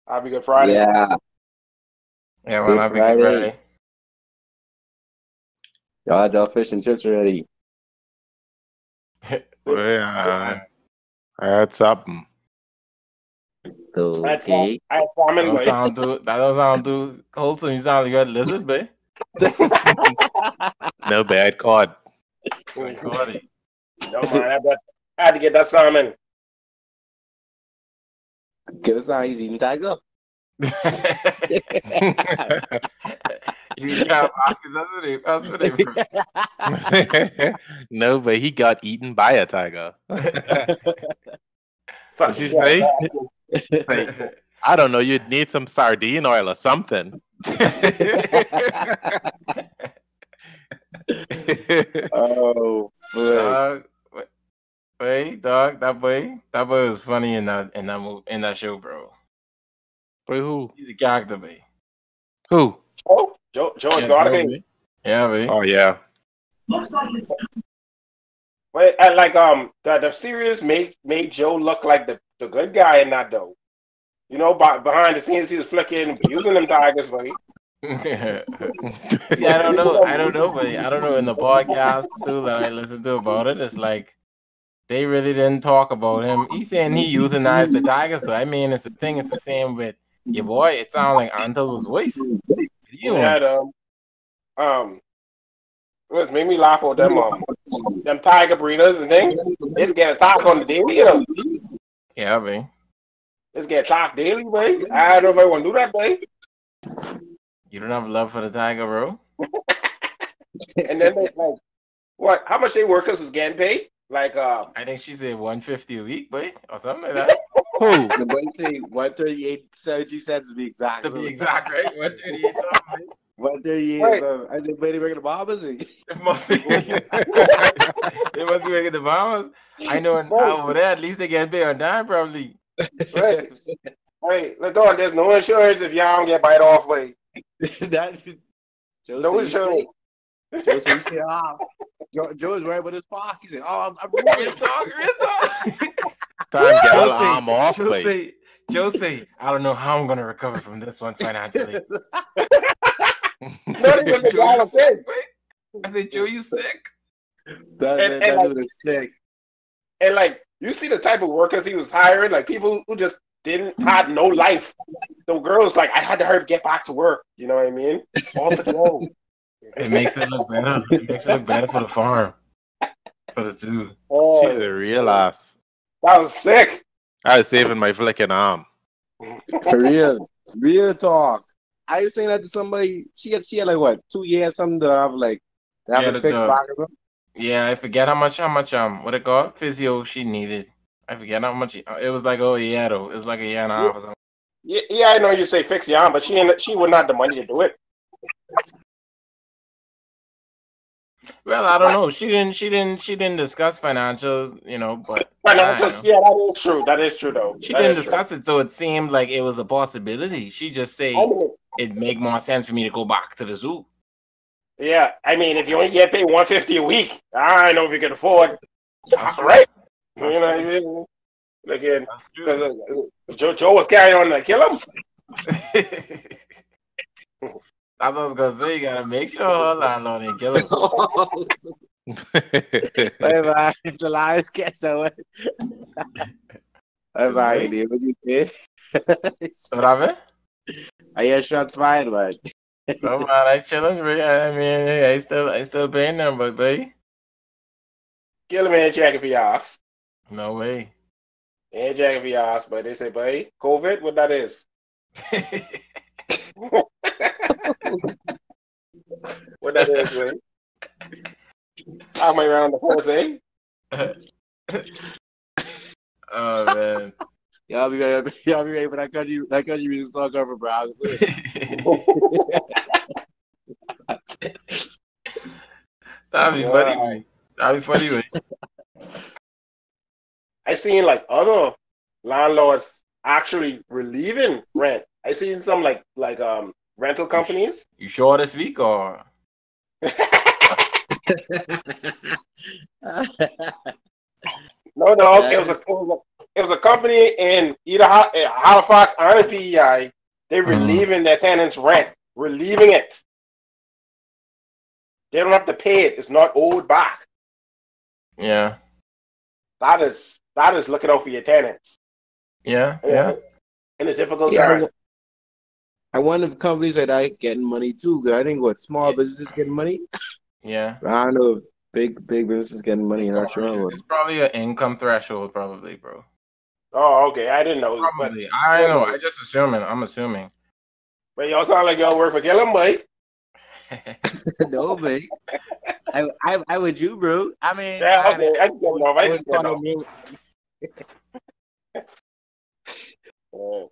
Happy Good Friday. Yeah. Yeah, man, Good I'll be Friday. ready. Y'all had y'all fish and chips ready. Well, I had something. Okay. I had salmon, boy. That don't sound too wholesome. You sound like you had lizard, babe. No bad caught. Good God. No, man, I had to get that salmon. Give us how he's eating tiger. You can't ask us that's what they No, but he got eaten by a tiger. What you say? Say, I don't know. You'd need some sardine oil or something. Oh, boy. Dog, dog, that boy was funny in that show, bro. Wait, who? He's a character, babe. Who? Joe has got to be. Yeah, babe. Oh yeah. Wait, and like the series made Joe look like the good guy in that though. You know, behind the scenes he was flicking, using them tigers, buddy. Yeah, I don't know, but I don't know in the podcast too that I listened to about it. It's like they really didn't talk about him. He's saying he euthanized the tiger, so I mean it's a thing. It's the same with your boy. It sounds like Antel's voice. Yeah, it was made me laugh at them tiger breeders and things. It's get attacked on the daily, you know. Yeah, babe. It's get attacked daily, babe. I don't know if I want to do that, babe. You don't have love for the tiger, bro. And then they like, what? How much they workers was getting paid? Like, I think she said $150 a week, babe, or something like that. Who? The boy say 138.70 to be exact. To be exact, right? 138 something. 138. I said, but they making the bombers. They must be making the bombers. I know over there, at least they get paid on time, probably. Right. Right. There's no insurance if y'all don't get bite off, like. No insurance. Joe said, Joe is right with his park. He said, I'm real talk. Time to get all arm off, Joe say, I don't know how I'm going to recover from this one financially. Joe, you sick. I said, Joe, you sick? That dude is sick. And like, you see the type of workers he was hiring, like people who just had no life. The girls, like, I had to hurry get back to work. You know what I mean? All the go. It makes it look better. It makes it look better for the farm, for the zoo. Oh, she's a real ass. That was sick. I was saving my flicking arm. For real talk. I was saying that to somebody. She had like what 2 years something to have like to have a fixed back or something. Yeah, I forget how much what it called physio she needed. I forget how much it was like. Oh yeah, though it was like a year and a half or something. Yeah, I know you say fix your arm, but she wouldn't have the money to do it. Well, I don't know. She didn't discuss financials, but financials. Yeah, that is true. That is true, though. She didn't discuss it, so it seemed like it was a possibility. She just say it'd make more sense for me to go back to the zoo. Yeah, I mean, if you only get paid $150 a week, I know if you can afford. That's right. You know what I mean? Again, Joe was carrying on to kill him. That's what I was gonna say. You gotta make sure her landlord ain't kill him. Bye. The lions catch that way. Bye, dude. What you did? What happened? I hear shots fired, man. Oh man, I chilling. I mean, I still paying them, but babe. Kill him and checking for your ass. No way. Ain't checking for your ass, but they say, babe, COVID, what that is? What that is, babe? How am I around the horse, eh? Oh man. Y'all be ready for that country music song cover, bro. That'd be funny, man. That'd be funny, man. I seen like other landlords actually relieving rent. I seen some like rental companies. You sure this week or? No, it it was a company in either Halifax or the PEI. They relieving their tenants' rent, relieving it. They don't have to pay it. It's not owed back. Yeah. That is looking out for your tenants. Yeah. In a difficult time. I wonder if companies like that getting money too. Cause I think small businesses getting money. Yeah. I don't know if big businesses getting money. I'm not sure. It's probably an income threshold, probably, bro. Oh, okay. I didn't know. Probably. I know. I just assuming. I'm assuming. But y'all sound like y'all work for Gillum, boy. No, man. I would you, bro. I mean, yeah, okay. I just don't know. I just don't know.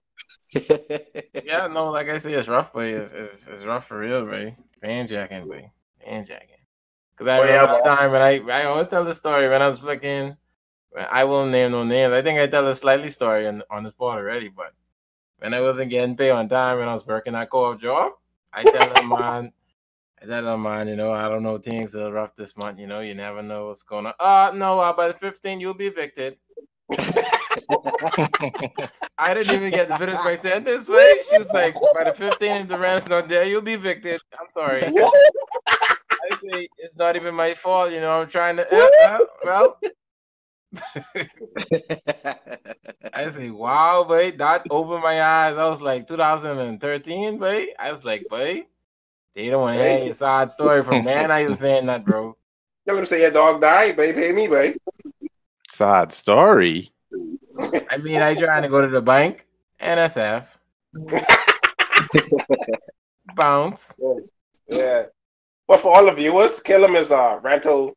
Yeah, no, like I say, it's rough, but it's rough for real, boy. Panjacking, boy. Panjacking. Because I remember that time when I always tell the story when I was flicking. I won't name no names. I think I tell a slightly story on the spot already, but when I wasn't getting paid on time when I was working that co-op job, I tell them, man, you know, I don't know, things are rough this month, you know, you never know what's going on. No, by the 15th, you'll be evicted. I didn't even get to finish my sentence, way. She was like, by the 15th, if the rent's not there, you'll be evicted. I'm sorry. I say, it's not even my fault, you know, I'm trying to, well. I say, wow, boy, that opened my eyes. I was like, 2013, boy. I was like, boy, they don't want to hear your sad story from then. I was saying that, bro. You're gonna say your dog died, baby. Pay me, baby. Sad story. I mean, I trying to go to the bank, NSF, bounce. Yeah. But for all the viewers, Killam is a rental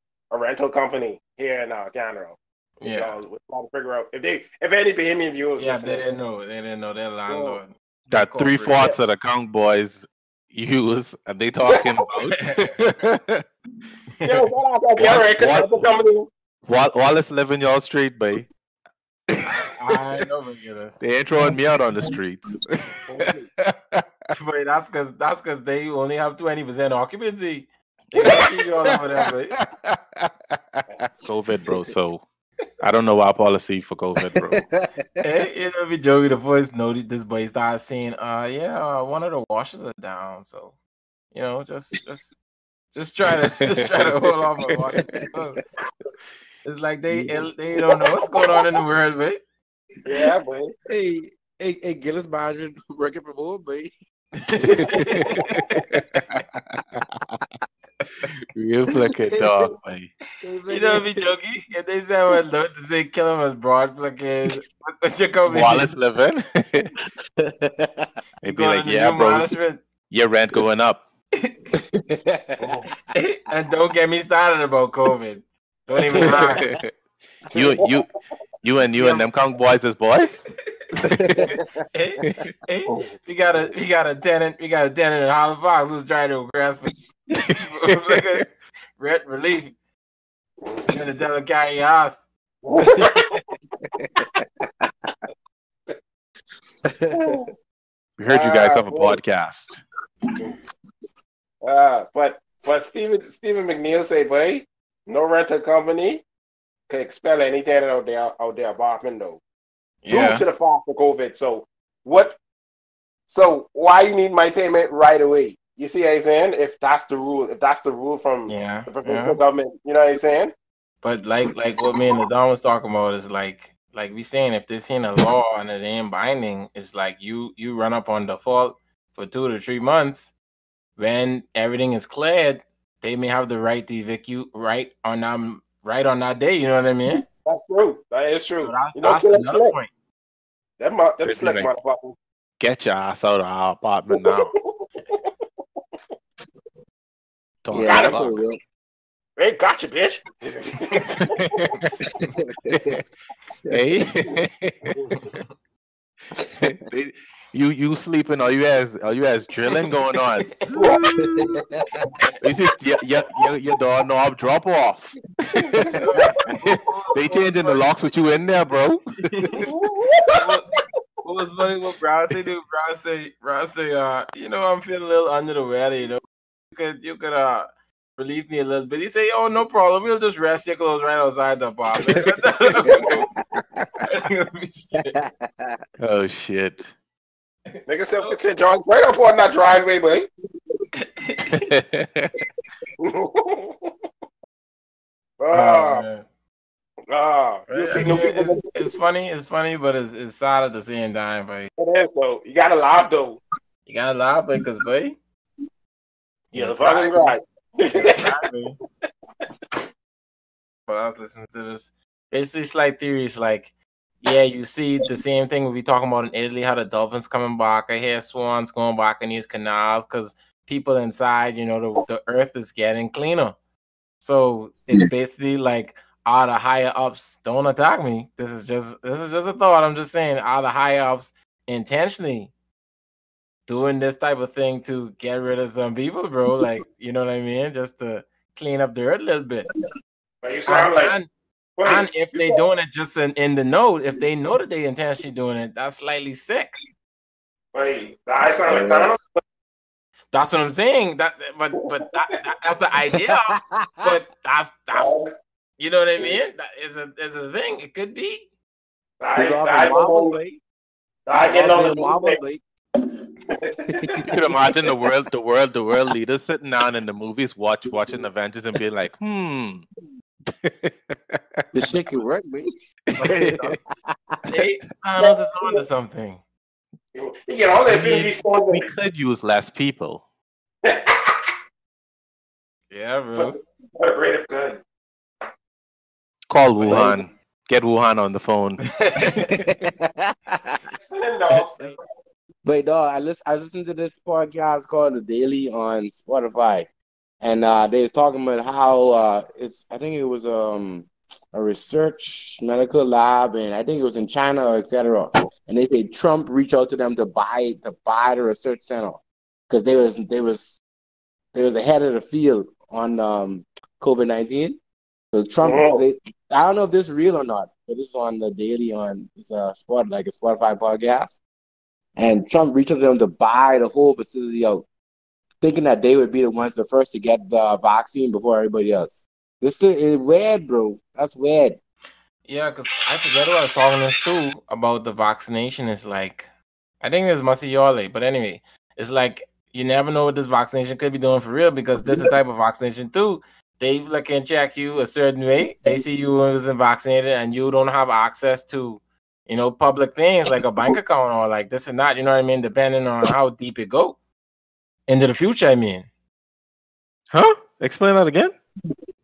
company here in Canada. Yeah. We're trying to figure out if any Bahamian viewers. Yeah, they didn't know their landlord. That 3/4 of the Conch boys use and they talking about. Wallace live in your street, babe. I know, they ain't throwing me out on the streets. But that's because they only have 20% occupancy. They gotta keep you all over there, babe. COVID, bro. So I don't know our policy for COVID, bro. Hey, you know, be joking. The voice noted this boy started saying, one of the washers are down, so you know, just try to hold on my washer. It's like they don't know what's going on in the world, mate. Yeah, boy. Hey, Gillis Badger working from home, boy. Real flicking dog, boy. You know, be joking. If they say I would love to say kill him as broad flicking, what's your company? Wallace living. They'd be like, yeah, bro, your rent going up. And don't get me started about COVID. Don't even ask. You and them Conch boys as boys. We got a tenant in Halifax who's trying to grasp rent relief. You're gonna tell him carry your house. We heard you guys have a podcast. But Stephen McNeil say, boy, no rental company can expel any tenant out their apartment though. Yeah. Due to the fact of COVID. So why you need my payment right away? You see what I'm saying? If that's the rule from the provincial government, you know what I'm saying? But like what me and the Don was talking about is like we saying, if this ain't a law and it ain't binding, it's like you run up on default for 2 to 3 months. When everything is cleared, they may have the right to evict you right on that day. You know what I mean? That's true. That is true. So that's another point. Them slick motherfuckers. Get your ass out of our apartment now. Yeah, hey, gotcha, bitch. Hey, you sleeping? Are you as drilling going on? Is it your doorknob drop off? They changing the locks with you in there, bro. What was funny? What Brown say? Brown say, you know, I'm feeling a little under the weather. You know, you could relieve me a little bit. He say, "Oh, no problem. We'll just rest your clothes right outside the apartment." Oh shit! Nigga said, "St. John's right up on that driveway, boy." You see new people. It's funny, but it's sad at the same time, boy. It is though. You gotta laugh though. You gotta laugh, because boy, you're fucking right. But I was listening to this. Basically, slight theories like, yeah, you see the same thing we be talking about in Italy, how the dolphins coming back. I hear swans going back in these canals because people inside, the earth is getting cleaner. So it's basically like, all the higher ups don't attack me. This is just a thought. I'm just saying, all the higher ups intentionally doing this type of thing to get rid of some people, bro. Like, you know what I mean? Just to clean up the earth a little bit. But you sound and if they doing it just in the note, if they know that they intentionally doing it, that's slightly sick. Wait, I sound like Thanos? That's what I'm saying. That's the idea. But that's you know what I mean? That is a thing. It could be. I get on the Marvel. You could imagine the world leaders sitting down in the movies watching Avengers and being like, This shit can work, man. Hey, Thanos is on to something. We could use less people. Yeah, bro. What a rate of good. Call Wuhan. Get Wuhan on the phone. But dog, I listened to this podcast called The Daily on Spotify, and they was talking about how I think it was a research medical lab, and I think it was in China, etc. And they say Trump reached out to them to buy the research center because they was ahead of the field on COVID-19. So Trump, I don't know if this is real or not, but this is on The Daily on it's a Spotify podcast. And Trump reached out to them to buy the whole facility out, thinking that they would be the first to get the vaccine before everybody else. This is weird, bro. That's weird. Yeah, because I forget who I was talking to this too about the vaccination. It's like, I think it's Masiole, but anyway, it's like you never know what this vaccination could be doing for real, because this is a type of vaccination too. They can check you a certain way. They see you wasn't vaccinated and you don't have access to, public things like a bank account or like this and that. You know what I mean? Depending on how deep it go into the future. I mean, huh? Explain that again.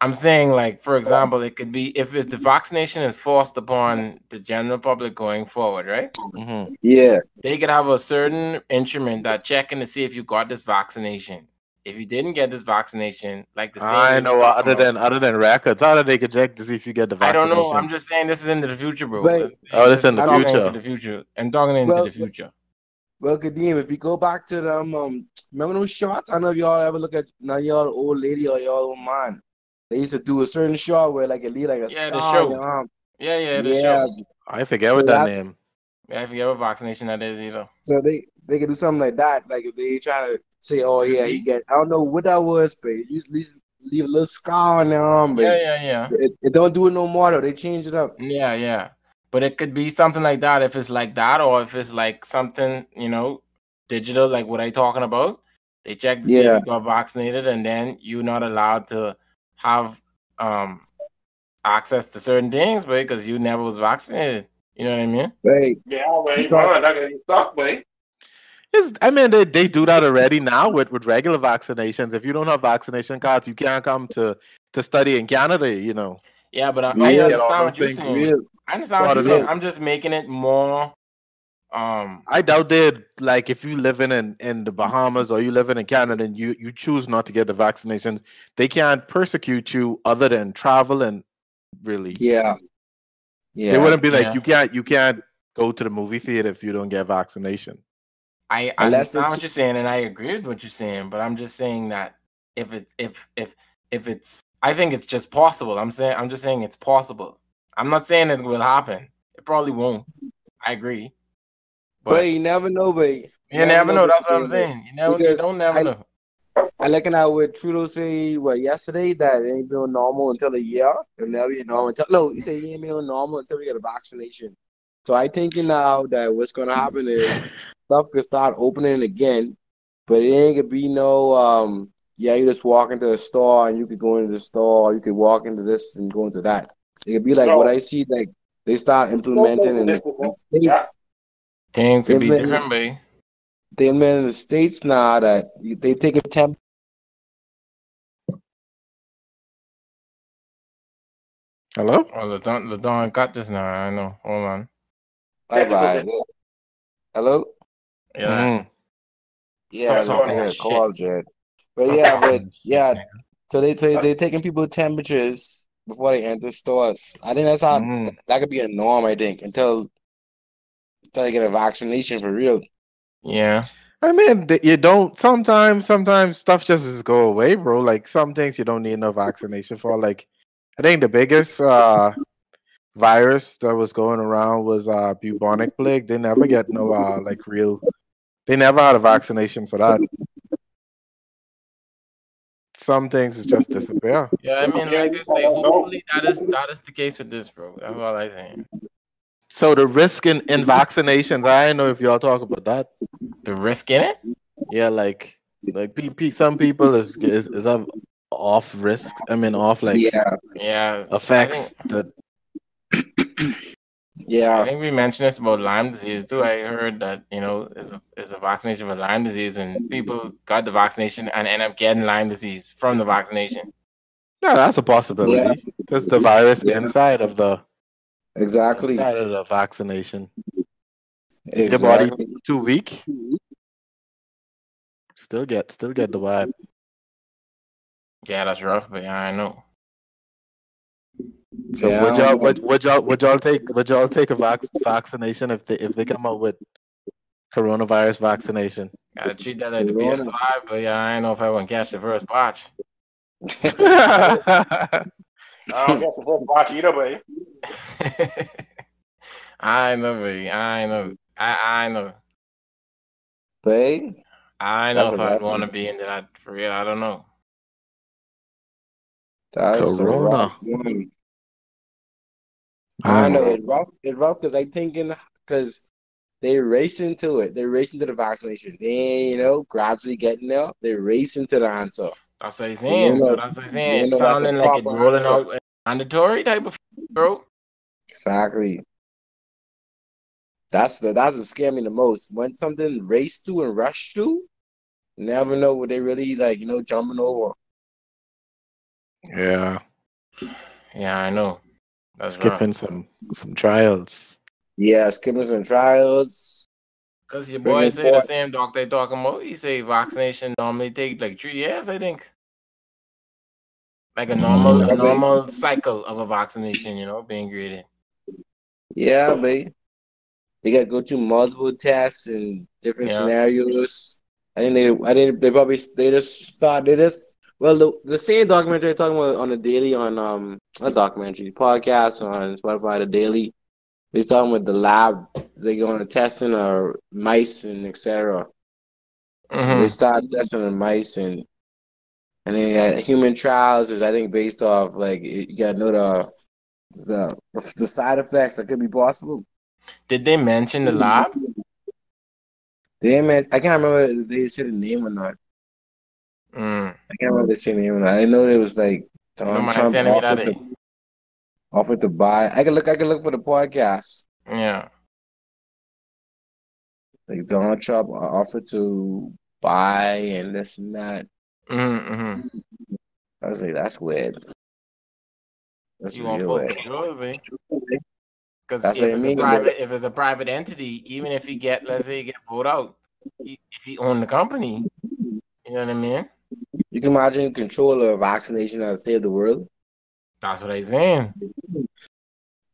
I'm saying, like, for example, it could be if the vaccination is forced upon the general public going forward, right? Mm-hmm. Yeah, they could have a certain instrument that checking to see if you got this vaccination. If you didn't get this vaccination, like the same. I know. Other than records, how do they can check to see if you get the vaccination? I don't know. I'm just saying this is into the future, bro. Right. This is in the future. Into the future. I'm talking into the future. Well, Kadeem, if you go back to them, remember those shots? I don't know if y'all ever look at y'all old lady or y'all old man. They used to do a certain shot where like it lead like a star. The show. The show. I forget what that name. Yeah, I forget what vaccination that is either. So they could do something like that. Like if they try to say, "Oh yeah, you get," I don't know what that was, but you just leave a little scar on their arm. But yeah. It don't do it no more though. They change it up. Yeah. But it could be something like that if it's like that, or if it's like something, digital, like what I talking about. They check to see if you got vaccinated, and then you're not allowed to have access to certain things, but because you never was vaccinated. You know what I mean? Right. Yeah, wait, not gonna suck, wait. They do that already now with regular vaccinations. If you don't have vaccination cards, you can't come to study in Canada, Yeah, but I understand what you're saying. I understand what you're saying. I'm just making it more. I doubt they'd, like, if you living in the Bahamas or you living in Canada and you choose not to get the vaccinations, they can't persecute you other than travel and really. Yeah. They wouldn't be like you can't go to the movie theater if you don't get vaccination. I understand what you're saying, and I agree with what you're saying, but I'm just saying that if it's, I think it's just possible. I'm just saying it's possible. I'm not saying it will happen. It probably won't. I agree. But you never know, babe. You never know. That's what I'm saying. You don't never know. I looking at what Trudeau say yesterday that it ain't been normal until a year. It'll never be normal until he said it ain't been normal until we get a vaccination. So I thinking now that what's gonna happen is stuff could start opening again, but it ain't gonna be no you just walk into the store and you could go into the store, or you could walk into this and go into that. It could be like what I see like they start implementing in the states. Things could be different, babe. They implement in the states now that they take a temp. Hello? Oh, the Dawn got this now. I know. Hold on. Bye. Hello? Yeah. Mm-hmm. Yeah, I talking hear a shit. call, Jed. But so they taking people's temperatures before they enter stores. I think that's how that could be a norm, I think, until they get a vaccination for real. Yeah. I mean, you don't sometimes stuff just go away, bro. Like some things you don't need no vaccination for. Like I think the biggest virus that was going around was bubonic plague. They never get no they never had a vaccination for that. Some things just disappear. Yeah, I mean, like I say, hopefully that is the case with this, bro. That's all I'm saying. So the risk in vaccinations, I don't know if y'all talk about that. The risk in it? Yeah, like some people is off risk. I mean, off effects that. Yeah, I think we mentioned this about Lyme disease too. I heard that is a vaccination for Lyme disease, and people got the vaccination and end up getting Lyme disease from the vaccination. Yeah, that's a possibility because the virus inside of the inside of the vaccination. If your body too weak, still get the vibe. Yeah, that's rough, but yeah, I know. So would y'all take a vaccination if they come out with coronavirus vaccination? Gotta treat that like the PS5, but yeah, I don't know if I want to catch the first batch. I don't get the first batch either, buddy. I know, buddy. I know. I know. Babe? I know if I'd want to be into that for real. I don't know. That's Corona. I know it's rough because I thinking because they racing to it. They're racing to the vaccination. They gradually getting there. They're racing to the answer. That's what he's saying. So that's what he's saying. It's sounding like it's rolling out mandatory type of bro. Exactly. That's what scared me the most. When something race to and rush to, you never know what they really jumping over. Yeah. Yeah, I know. That's skipping rough. some trials. Yeah, skipping some trials. Cause your boy say the same doctor they talking about. He say vaccination normally take like 3 years, I think. Like a normal cycle of a vaccination, being graded. Yeah, babe. They got to go through multiple tests and different scenarios. Well, the same documentary they're talking about on the daily not documentary podcast on Spotify, the daily. They're talking about the lab. They're going to testing mice and etc. Mm-hmm. They start testing on mice and then human trials is I think based off you got to know the side effects that could be possible. Did they mention the lab? I can't remember if they said the name or not. I can't remember if they said the name or not. I know it was like Trump offered to buy. I can look for the podcast. Yeah. Like Donald Trump offered to buy and this and that. Mm-hmm. I was like, that's weird. That's you want full control, man. Because if it's a private entity, even if let's say he get voted out, if he own the company, you know what I mean? You can imagine control of vaccination that save the world. That's what I'm saying.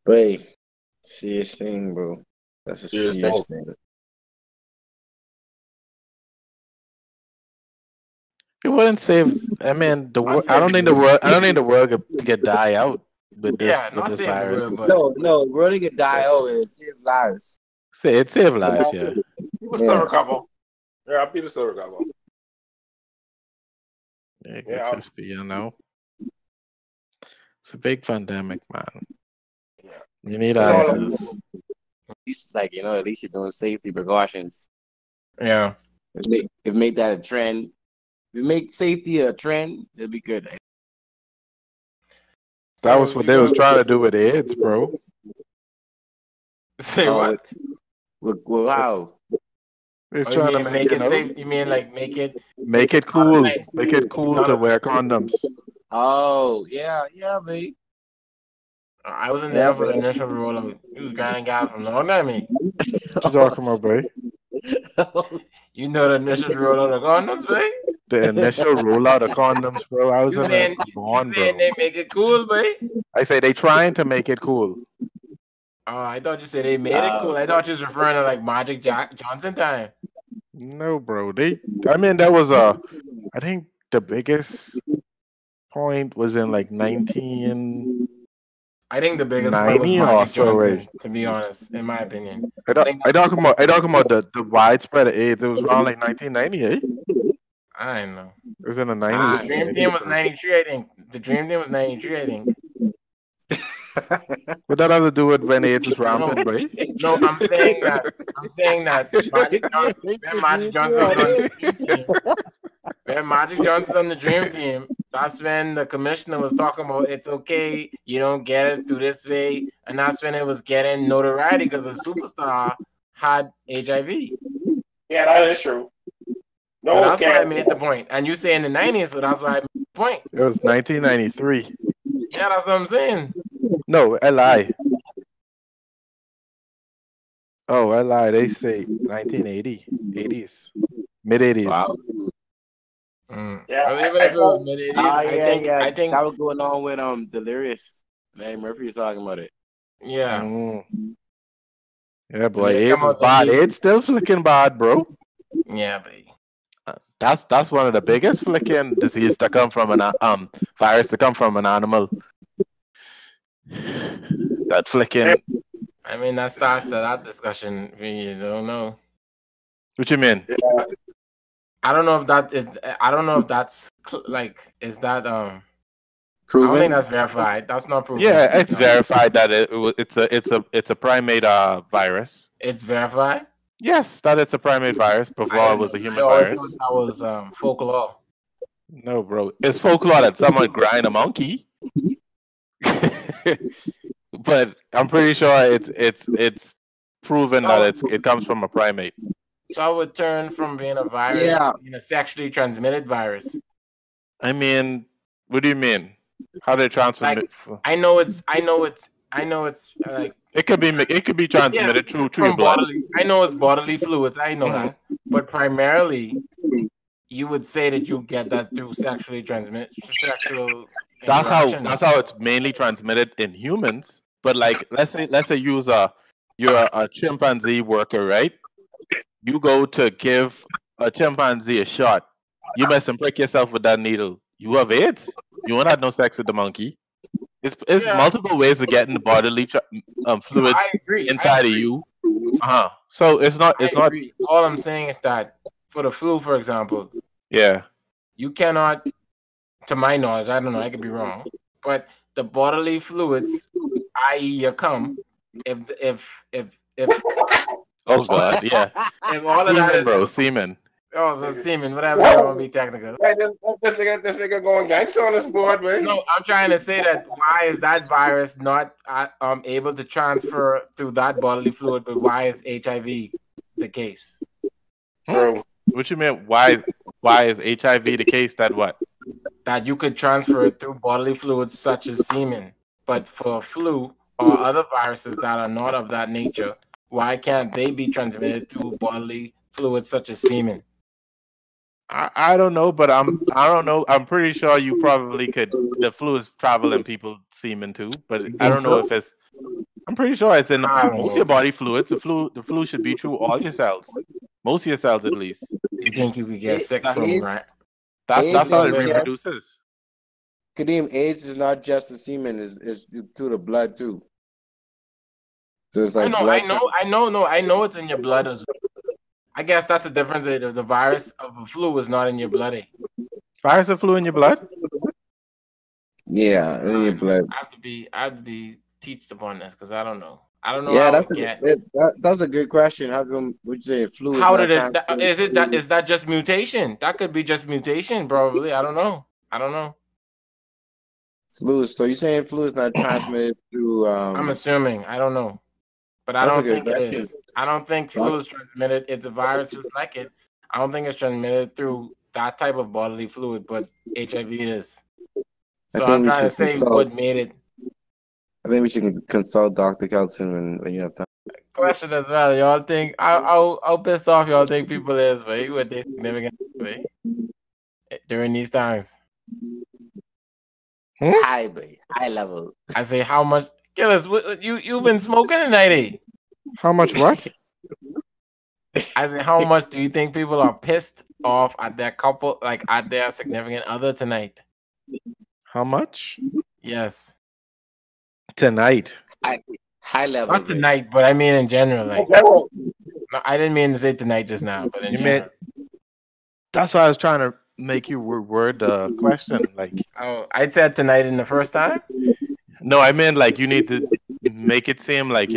Wait, serious thing, bro. That's a serious thing. It wouldn't save. I mean, I don't think the world could die out with this. Yeah, not save virus. the world, but no, the world could die out and save lives. It saved lives, yeah. People still recover. Yeah, people still recover. It could just be, it's a big pandemic, man. Yeah. You need answers. At least, at least you're doing safety precautions. Yeah. If make that a trend, if you make safety a trend, it'll be good. That was what they was trying to do with AIDS, bro. Say what? Wow. They're trying to make it safe. You mean like make it cool? Make it cool to wear condoms. Oh, yeah, babe. I wasn't there for the initial rollout. He was grinding guy from long time, me. What you talking about, babe? You know the initial rollout of condoms, babe? The initial rollout of condoms, bro. I was you saying they make it cool, babe? I say they trying to make it cool. Oh, I thought you said they made it cool. I thought you was referring to like Magic Johnson time. No, bro. That was I think the biggest point was in like 19. I think the biggest point was Magic Johnson, to be honest, in my opinion. I talking about the widespread of AIDS. It was around like 1998. I don't know. It was in the 90s. The Dream Team was 93, I think. What that have to do with when AIDS is rampant, right? No, I'm saying that Magic Johnson was on the Dream Team. When Magic Johnson's on the Dream Team, that's when the commissioner was talking about it's okay, you don't get it through this way, and that's when it was getting notoriety because the superstar had HIV. Yeah, that is true. So that's why I made the point. And you say in the 90s, so that's why I made the point. It was 1993. Yeah, that's what I'm saying. No, LI. Oh, LI, they say 1980. 80s. Mid-80s. Wow. Yeah, well, even if it was mid-80s, I think that was going on with Delirious. Man, Murphy was talking about it. Yeah. Yeah, boy, AIDS is bad. AIDS still flicking bad, bro. Yeah, but that's one of the biggest flicking disease to come from an virus to come from an animal. That flicking. I mean, that starts that discussion. You don't know. What you mean? Yeah. I don't know if that is. I don't know if that's like. Is that proven? I don't think that's verified. That's not proven. Yeah, it's verified that it's a primate virus. It's verified. Yes, that it's a primate virus before it was a human virus. That was folklore. No, bro, it's folklore that someone grind a monkey. But I'm pretty sure it's proven that it comes from a primate. So it would turn from being a virus to being a sexually transmitted virus. I mean, what do you mean? How do they transmit it? I know it's like it could be transmitted through your blood. I know it's bodily fluids. I know that, but primarily, you would say that you get that through sexual. That's how it's mainly transmitted in humans. But like, let's say you're a chimpanzee worker, right? You go to give a chimpanzee a shot. You mess and prick yourself with that needle. You have AIDS. You won't have no sex with the monkey. It's multiple ways of getting the bodily fluids inside of you. So it's not. All I'm saying is that for the flu, for example, you cannot, to my knowledge, I don't know, I could be wrong, but the bodily fluids, i.e., your cum, if oh god, yeah, if all semen, of that is semen. Oh, the semen, whatever. I won't be technical. This nigga going gangster on this board, man. No, I'm trying to say that why is that virus not able to transfer through that bodily fluid, but why is HIV the case? Bro, what you mean? Why is HIV the case? That what? That you could transfer it through bodily fluids such as semen, but for flu or other viruses that are not of that nature, why can't they be transmitted through bodily fluids such as semen? I don't know, but I don't know. I'm pretty sure you probably could. The flu is traveling people semen too, but I don't know if it's. I'm pretty sure it's in most of your body fluids. The flu should be through all your cells, most of your cells at least. You think you could get sick from right? That's how it reproduces. Kadeem, AIDS is not just the semen; is through the blood too. So it's like I know it's in your blood as well. I guess that's the difference. The virus of the flu is not in your blood. Virus and flu in your blood? Yeah, in your blood. I have to be teached upon this because I don't know. I don't know Yeah, how that's a good question. How come would you say flu is how not did it? transmitted? Is that just mutation? That could be just mutation, probably. I don't know. Flu. So you're saying flu is not transmitted through? I'm assuming. I don't know, but I That's a don't good think it question. is. I don't think flu is transmitted. It's a virus just like it. I don't think it's transmitted through that type of bodily fluid, but HIV is. So I'm trying to say what made it. I think we should consult Dr. Kelson when you have time. Question as well. Y'all think how pissed off y'all think people is, right? What they significant, right? During these times. High level. I say how much Gillis, you've been smoking tonight, eh? How much what? I say how much do you think people are pissed off at their couple, like at their significant other tonight? How much? Yes. Tonight. High level. Not tonight, but I mean in general. Like no, I didn't mean to say tonight just now, but in general. That's why I was trying to make you word the question. Like, oh, I said tonight in the first time. No, I meant like you need to make it seem like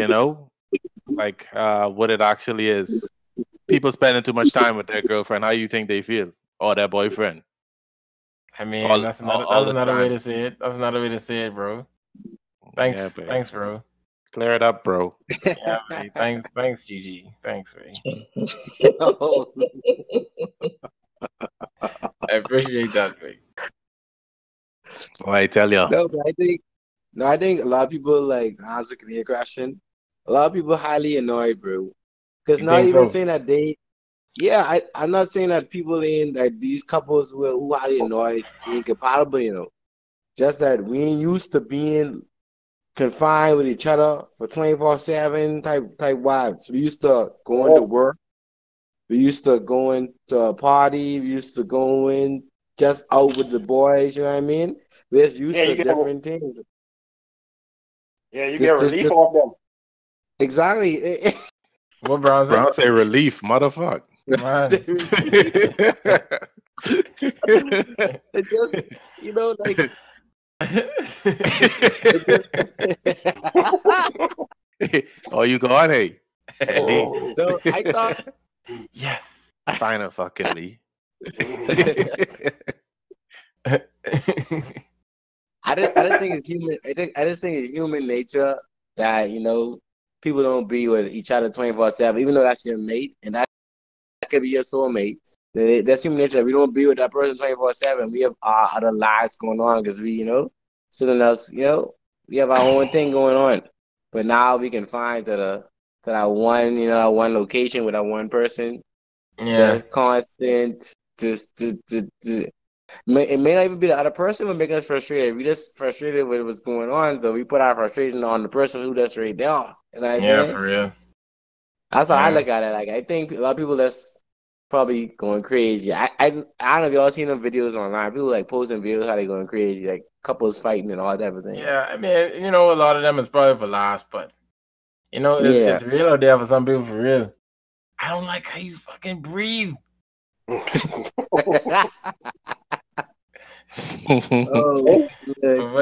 like what it actually is. People spending too much time with their girlfriend. How you think they feel, or their boyfriend? I mean, that's another way to say it. That's another way to say it, bro. Thanks, bro. Clear it up, bro. Yeah, man. Thanks, Gigi. Thanks, man. I appreciate that, man. Oh, I tell you. No, I think a lot of people like answering the question. A lot of people highly annoyed, bro. Because not even saying that I'm not saying that people in like these couples who highly annoyed incompatible, just that we ain't used to being confined with each other for 24/7 type vibes. We used to going to work. We used to going to a party. We used to going just out with the boys. You know what I mean? We're just used to different things. Yeah, you get relief off them. Exactly. What Brown say? Brown say relief, motherfucker. It just, like. Oh, you got hey. No, I thought. Yes. Fine, fucking Lee. I don't think it's human. I just think it's human nature that people don't be with each other 24/7, even though that's your mate and that could be your soulmate. That's human nature. We don't be with that person 24/7. We have our other lives going on because we, something else. We have our own thing going on. But now we can find that one, that one location with that one person. Yeah. That's constant. It may not even be the other person who's making us frustrated. We just frustrated with what's going on, so we put our frustration on the person who just right there. Yeah, for real. That's how I look at it. Like, I think a lot of people that's probably going crazy. I don't know if y'all seen them videos online. People like posting videos how they going crazy, like couples fighting and all that everything. Yeah, I mean, a lot of them is probably for laughs, but it's real out there for some people for real. I don't like how you fucking breathe. But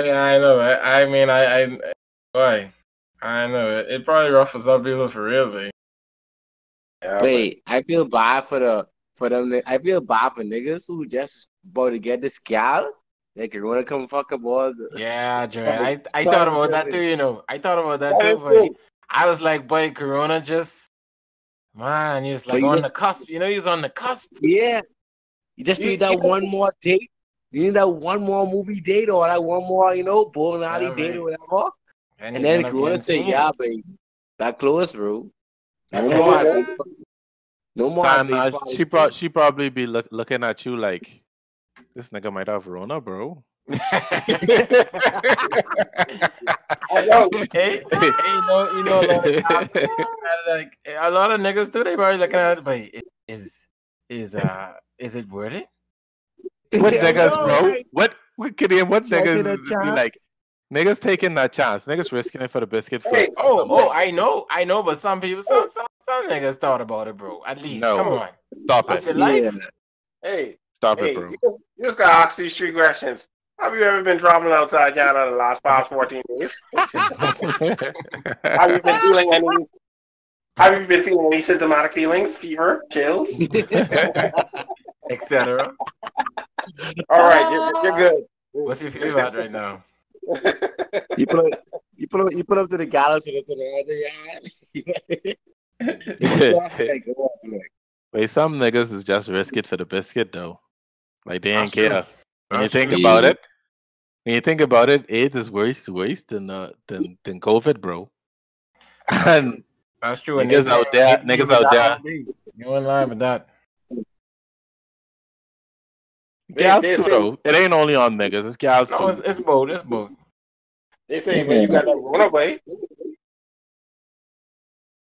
I know. I know it probably rough for some people for real, man. Yeah, I feel bad for them. I feel bad for niggas who just about to get this gal. They could want to come fuck up all the. Yeah, Jared. I thought about that too. I thought about that too. But I was like, boy, Corona just. Man, he was like on the cusp. He's on the cusp. Yeah. You just need that one more date. You need that one more movie date or that one more, bowling alley date or whatever. And then Corona say, yeah, baby. That close, bro. No more. She probably be looking at you like, this nigga might have Rona, bro. Hey, like a lot of niggas too. They probably looking at it, but is it worth it? What niggas, bro? What niggas be like? Niggas taking that chance. Niggas risking it for the biscuit. I know, but some people, some niggas thought about it, bro. At least, come on. Stop That's it. Your life. Hey, Stop it, Hey, bro. you just gotta ask these 3 questions. Have you ever been traveling outside Canada the past 14 days? Have you been feeling any symptomatic feelings, fever, chills, etc.? All right, you're good. What's your fever at right now? You put up to the galaxy to the Wait, some niggas is just risk it for the biscuit though. Like they ain't That's care. true. When you That's think true. about it, AIDS is worse than COVID, bro. And That's true. niggas out there. You in line with that? Gals They too say, though. It ain't only on niggas. It's gals No, too. it's both. It's both. they say when you got that Rona, boy,